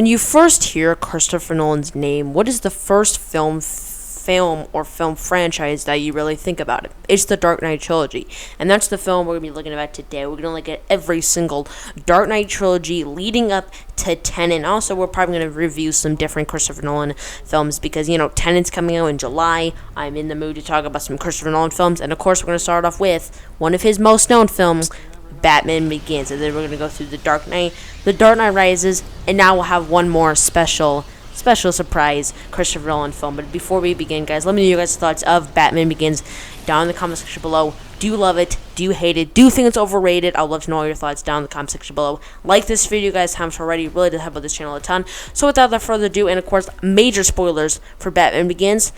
When you first hear Christopher Nolan's name, what is the first film or film franchise that you really think about it? It's the Dark Knight trilogy, and that's the film we're going to be looking at today. We're going to look at every single Dark Knight trilogy leading up to Tenet. Also, we're probably going to review some different Christopher Nolan films because, Tenet's coming out in July. I'm in the mood to talk about some Christopher Nolan films, and of course, we're going to start off with one of his most known films, Batman Begins, and then we're going to go through The Dark Knight Rises, and now we'll have one more special surprise Christopher Nolan film. But before we begin, guys, let me know your guys' thoughts of Batman Begins down in the comment section below. Do you love it? Do you hate it? Do you think it's overrated? I'd love to know all your thoughts down in the comment section below. Like this video, guys, haven't already. Really does help out this channel a ton. So without further ado, and of course, major spoilers for Batman Begins.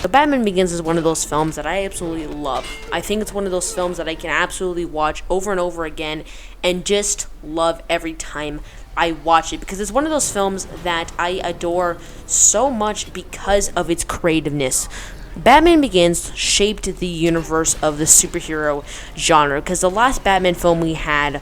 Batman Begins is one of those films that I absolutely love. I think it's one of those films that I can absolutely watch over and over again and just love every time I watch it, because it's one of those films that I adore so much because of its creativeness. Batman Begins shaped the universe of the superhero genre, because the last Batman film we had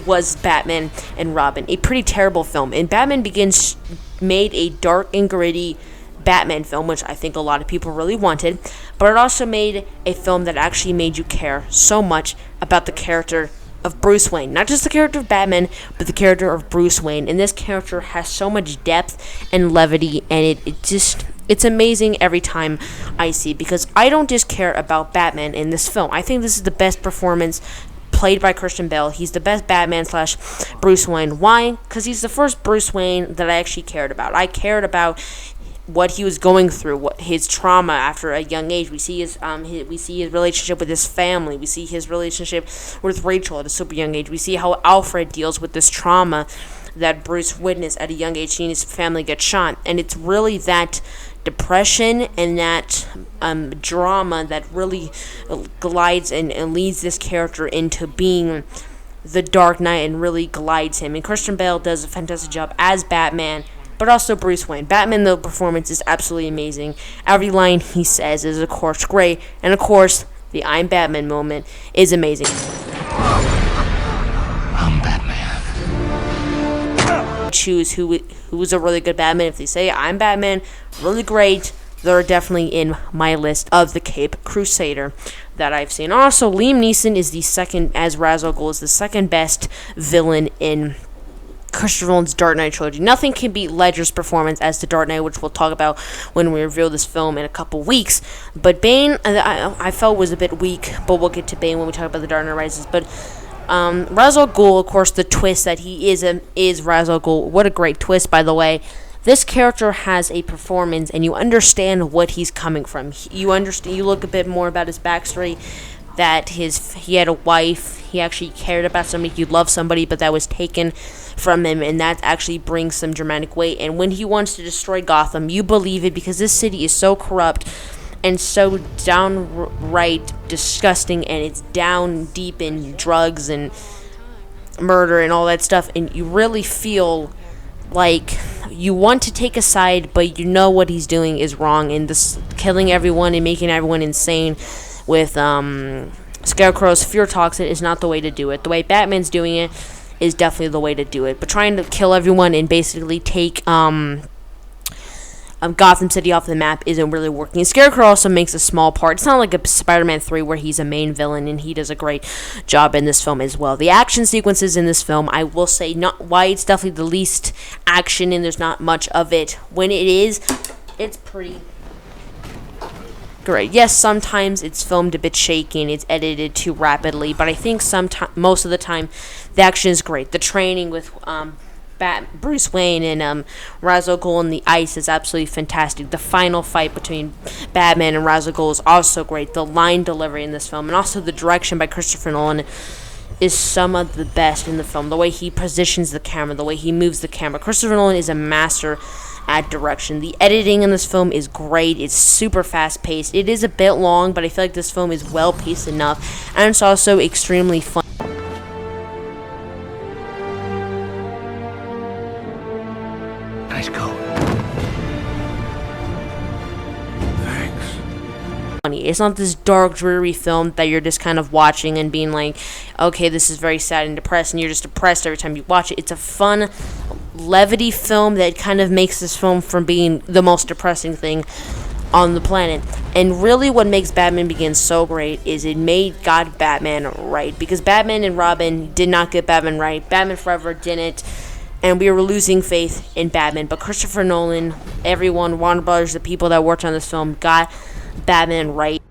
was Batman and Robin, a pretty terrible film, and Batman Begins made a dark and gritty Batman film, which I think a lot of people really wanted, but it also made a film that actually made you care so much about the character of Bruce Wayne. Not just the character of Batman, but the character of Bruce Wayne. And this character has so much depth and levity, and it's amazing every time I see it, because I don't just care about Batman in this film. I think this is the best performance played by Christian Bale. He's the best Batman / Bruce Wayne. Why? Because he's the first Bruce Wayne that I actually cared about. I cared about what he was going through, what his trauma after a young age. We see his relationship with his family. We see his relationship with Rachel at a super young age. We see how Alfred deals with this trauma that Bruce witnessed at a young age, seeing his family get shot. And it's really that depression and that drama that really glides and leads this character into being the Dark Knight and really glides him. And Christian Bale does a fantastic job as Batman, but also Bruce Wayne. Batman, the performance is absolutely amazing. Every line he says is, of course, great. And, of course, the I'm Batman moment is amazing. I'm Batman. Choose who's a really good Batman. If they say I'm Batman, really great, they're definitely in my list of the Cape Crusader that I've seen. Also, Liam Neeson is the second, as Ra's al Ghul, is the second best villain in Christopher Nolan's Dark Knight trilogy. Nothing can beat Ledger's performance as the Dark Knight, which we'll talk about when we review this film in a couple weeks. But Bane, I felt was a bit weak, but we'll get to Bane when we talk about the Dark Knight Rises. But Ra's al Ghul, of course, the twist that he is Ra's al Ghul. What a great twist, by the way. This character has a performance, and you understand what he's coming from. You look a bit more about his backstory, that he had a wife, he actually cared about somebody, he loved somebody, but that was taken from him, and that actually brings some dramatic weight. And when he wants to destroy Gotham, you believe it, because this city is so corrupt and so downright disgusting, and it's down deep in drugs and murder and all that stuff, and you really feel like you want to take a side, but you know what he's doing is wrong, and this killing everyone and making everyone insane with Scarecrow's fear toxin is not the way to do it. The way Batman's doing it is definitely the way to do it. But trying to kill everyone and basically take Gotham City off the map isn't really working. Scarecrow also makes a small part. It's not like a Spider-Man 3 where he's a main villain, and he does a great job in this film as well. The action sequences in this film, I will say, not why it's definitely the least action, and there's not much of it. When it is, it's pretty great. Yes, sometimes it's filmed a bit shaky and it's edited too rapidly, but I think most of the time the action is great. The training with Bruce Wayne and Ra's al Ghul on the ice is absolutely fantastic. The final fight between Batman and Ra's al Ghul is also great. The line delivery in this film, and also the direction by Christopher Nolan, is some of the best in the film. The way he positions the camera, the way he moves the camera. Christopher Nolan is a master at direction. The editing in this film is great. It's super fast paced. It is a bit long, but I feel like this film is well paced enough, and it's also extremely fun. Nice coat. Thanks. It's not this dark, dreary film that you're just kind of watching and being like, okay, this is very sad and depressed, and you're just depressed every time you watch it. It's a fun, levity film that kind of makes this film from being the most depressing thing on the planet. And really what makes Batman Begins so great is it got Batman right, because Batman and Robin did not get Batman right. Batman Forever didn't, and we were losing faith in Batman. But Christopher Nolan, everyone, Warner Brothers, the people that worked on this film got Batman right.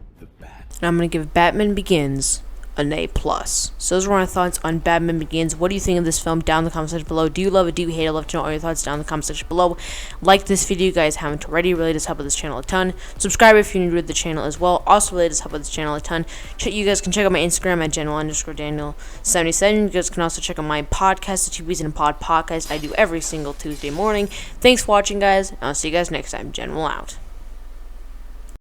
And I'm going to give Batman Begins an A+. So those were my thoughts on Batman Begins. What do you think of this film? Down in the comment section below. Do you love it? Do you hate it? I'd love to know all your thoughts down in the comment section below. Like this video, you guys haven't already. Really does help with this channel a ton. Subscribe if you're new to the channel as well. Also really does help with this channel a ton. You guys can check out my Instagram at general_Daniel77. You guys can also check out my podcast, the Two Bees in a Pod podcast I do every single Tuesday morning. Thanks for watching, guys. And I'll see you guys next time. General out.